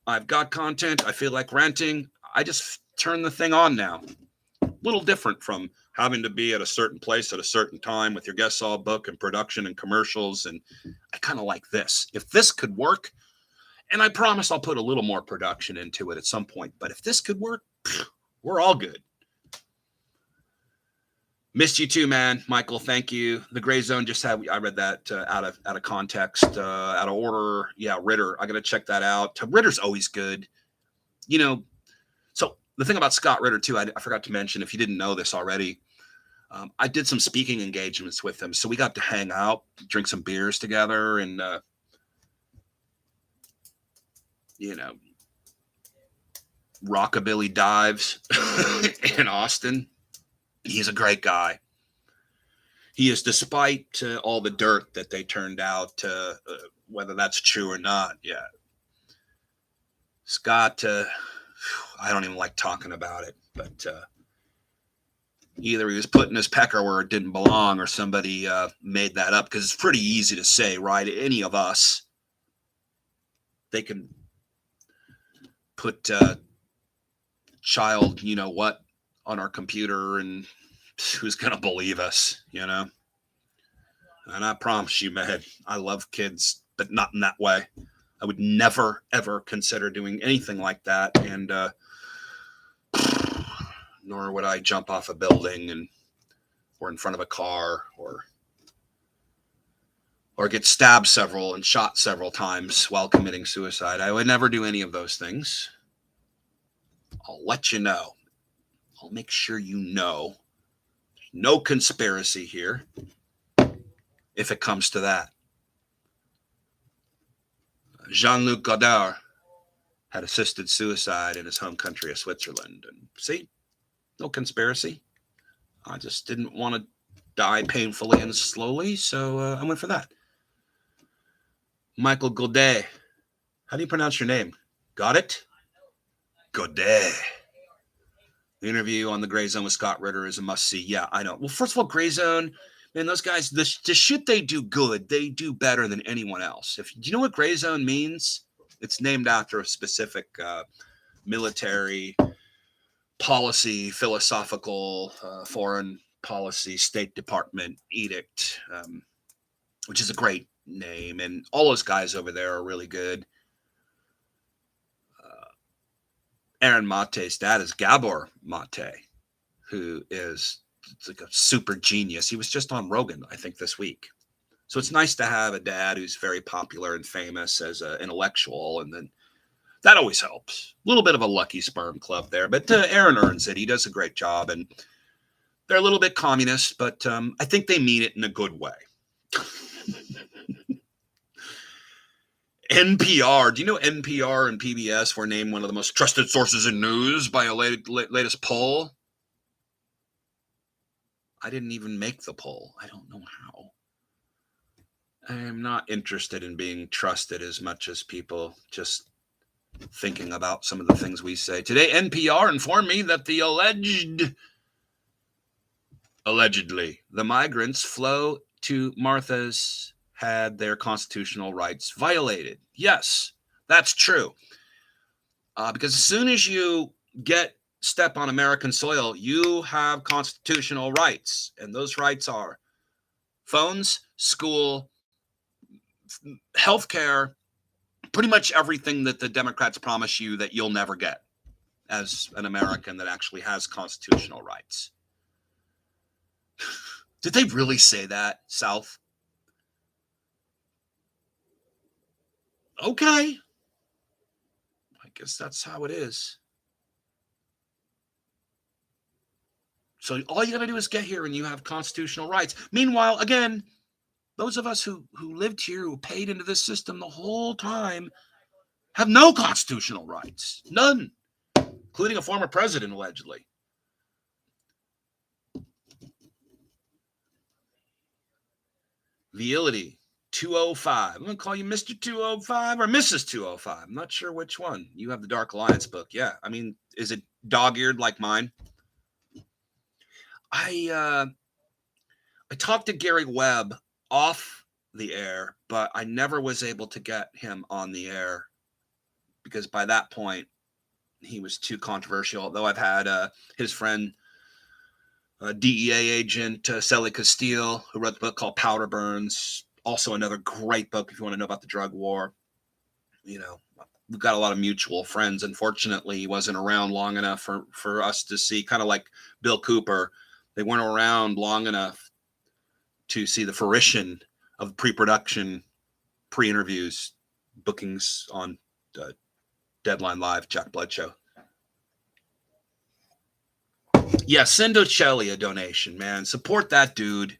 [SPEAKER 1] I've got content. I feel like renting. I just turn the thing on now. A little different from having to be at a certain place at a certain time with your guests all booked and production and commercials. And I kind of like this. If this could work, and I promise I'll put a little more production into it at some point, but if this could work, we're all good. Missed you too, man. Michael, thank you. The Gray Zone just had, I read that out of context, out of order. Yeah, Ritter. I got to check that out. Ritter's always good. You know, so the thing about Scott Ritter too, I forgot to mention, if you didn't know this already, I did some speaking engagements with him. So we got to hang out, drink some beers together. And Rockabilly Dives in Austin. He's a great guy. He is, despite all the dirt that they turned out, whether that's true or not, yeah. Scott, I don't even like talking about it, but either he was putting his pecker where it didn't belong or somebody made that up, because it's pretty easy to say, right? Any of us, they can put child, what, on our computer, and who's going to believe us, And I promise you, man, I love kids, but not in that way. I would never, ever consider doing anything like that. And nor would I jump off a building or in front of a car or get stabbed several and shot several times while committing suicide. I would never do any of those things. I'll let you know. I'll make sure you know. No conspiracy here, if it comes to that. Jean-Luc Godard had assisted suicide in his home country of Switzerland. And see, no conspiracy. I just didn't want to die painfully and slowly, so I went for that. Michael Godet. How do you pronounce your name? Got it? Godet. The interview on the Gray Zone with Scott Ritter is a must-see. Yeah, I know. Well, first of all, Gray Zone, man, those guys, the shit they do good, they do better than anyone else. Do you know what Gray Zone means? It's named after a specific military policy, philosophical, foreign policy, State Department edict, which is a great name. And all those guys over there are really good. Aaron Mate's dad is Gabor Mate, who is like a super genius. He was just on Rogan, I think, this week. So it's nice to have a dad who's very popular and famous as an intellectual, and then that always helps. A little bit of a lucky sperm club there, but Aaron earns it. He does a great job, and they're a little bit communist, but I think they mean it in a good way. NPR. Do you know NPR and PBS were named one of the most trusted sources in news by a latest poll? I didn't even make the poll. I don't know how. I am not interested in being trusted as much as people just thinking about some of the things we say. Today, NPR informed me that the allegedly, the migrants flow to Martha's had their constitutional rights violated. Yes, that's true. Because as soon as you step on American soil, you have constitutional rights. And those rights are phones, school, healthcare, pretty much everything that the Democrats promise you that you'll never get as an American that actually has constitutional rights. Did they really say that, South? Okay. I guess that's how it is. So all you got to do is get here and you have constitutional rights. Meanwhile, again, those of us who lived here, who paid into this system the whole time, have no constitutional rights. None. Including a former president, allegedly. Virility. 205. I'm going to call you Mr. 205 or Mrs. 205. I'm not sure which one. You have the Dark Alliance book. Yeah. I mean, is it dog-eared like mine? I talked to Gary Webb off the air, but I never was able to get him on the air because by that point, he was too controversial. Although I've had his friend, DEA agent Sally Castile, who wrote the book called Powder Burns. Also another great book if you want to know about the drug war. We've got a lot of mutual friends. Unfortunately, he wasn't around long enough for us to see, kind of like Bill Cooper. They weren't around long enough to see the fruition of pre-production, pre-interviews, bookings on Deadline Live, Jack Blood Show. Yeah, send Ocelli a donation, man. Support that dude.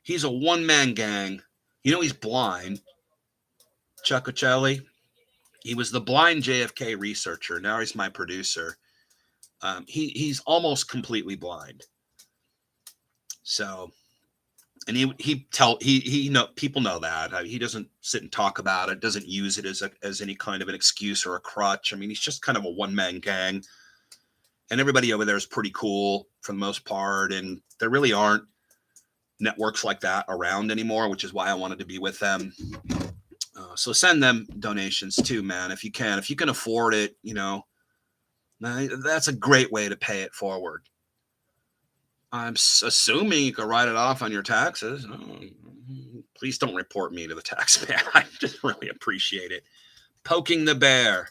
[SPEAKER 1] He's a one-man gang. He's blind. Chuck Ocelli. He was the blind JFK researcher. Now he's my producer. He's almost completely blind. So, and people know that. He doesn't sit and talk about it, doesn't use it as any kind of an excuse or a crutch. I mean, he's just kind of a one-man gang. And everybody over there is pretty cool for the most part. And there really aren't networks like that around anymore, which is why I wanted to be with them. So send them donations too, man, if you can. If you can afford it, that's a great way to pay it forward. I'm assuming you can write it off on your taxes. Please don't report me to the tax man. I just really appreciate it. Poking the bear.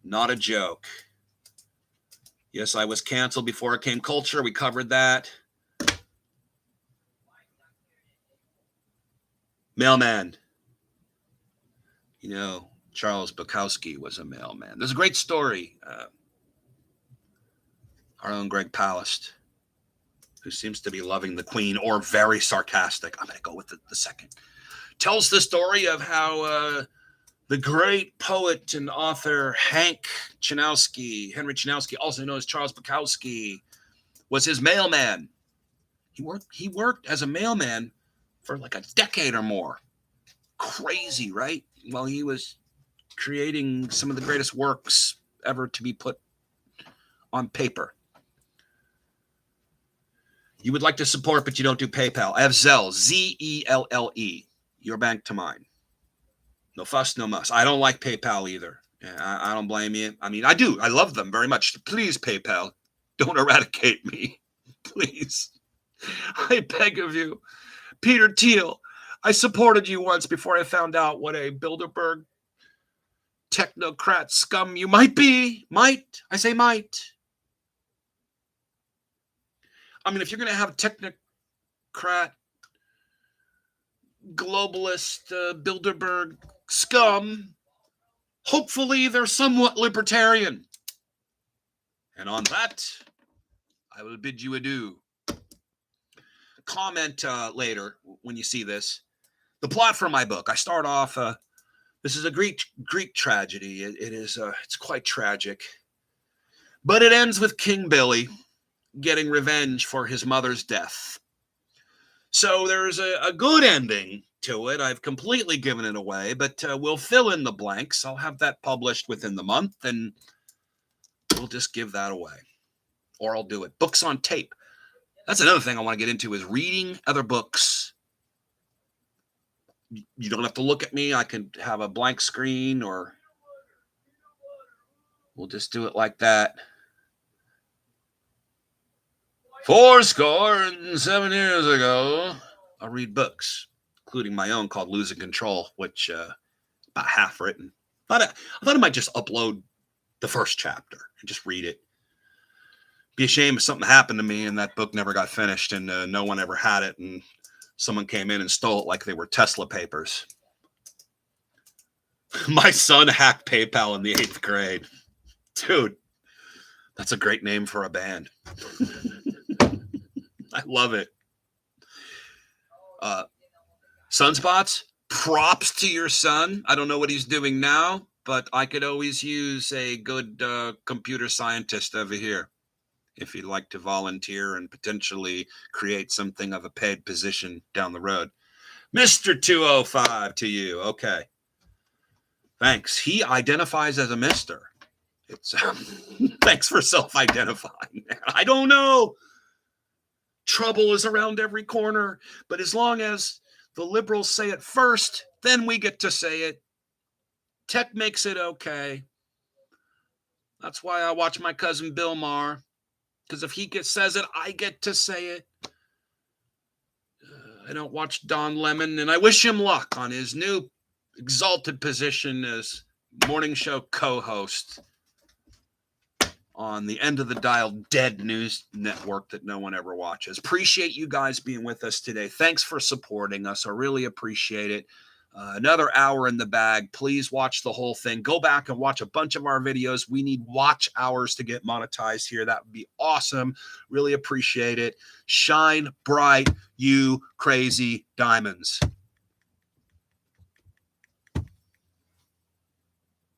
[SPEAKER 1] Not a joke. Yes, I was canceled before it came culture. We covered that. Mailman. Charles Bukowski was a mailman. There's a great story. Our own Greg Palast, who seems to be loving the Queen or very sarcastic. I'm going to go with the second. Tells the story of how the great poet and author Henry Chojnowski, also known as Charles Bukowski, was his mailman. He worked as a mailman for like a decade or more. Crazy, right? Well, he was creating some of the greatest works ever to be put on paper. You would like to support, but you don't do PayPal. I have Zelle, Zelle, your bank to mine. No fuss, no muss. I don't like PayPal either. I don't blame you. I mean, I do. I love them very much. Please, PayPal, don't eradicate me. Please. I beg of you. Peter Thiel, I supported you once before I found out what a Bilderberg technocrat scum you might be. Might. I say might. I mean, if you're going to have technocrat, globalist, Bilderberg scum, hopefully they're somewhat libertarian. And on that, I will bid you adieu. Comment later when you see this. The plot for my book. I start off, this is a Greek tragedy. It's quite tragic. But it ends with King Billy getting revenge for his mother's death. So there's a good ending to it. I've completely given it away, but we'll fill in the blanks. I'll have that published within the month, and we'll just give that away. Or I'll do it. Books on tape. That's another thing I want to get into, is reading other books. You don't have to look at me. I can have a blank screen, or we'll just do it like that. 77 years ago, I read books, including my own called Losing Control, which about half written. I thought I might just upload the first chapter and just read it. Be a shame if something happened to me and that book never got finished and no one ever had it and someone came in and stole it like they were Tesla papers. My son hacked PayPal in the 8th grade. Dude, that's a great name for a band. I love it. Sunspots, props to your son. I don't know what he's doing now, but I could always use a good computer scientist over here if he'd like to volunteer and potentially create something of a paid position down the road. Mr. 205 to you. Okay. Thanks. He identifies as a Mr. It's thanks for self-identifying. I don't know. Trouble is around every corner, but as long as the liberals say it first, then we get to say it. Tech makes it okay. That's why I watch my cousin Bill Maher, because if he says it, I get to say it. I don't watch Don Lemon, and I wish him luck on his new exalted position as morning show co-host on the end of the dial dead news network that no one ever watches. Appreciate you guys being with us today. Thanks for supporting us. I really appreciate it. Another hour in the bag. Please watch the whole thing. Go back and watch a bunch of our videos. We need watch hours to get monetized here. That would be awesome. Really appreciate it. Shine bright, you crazy diamonds.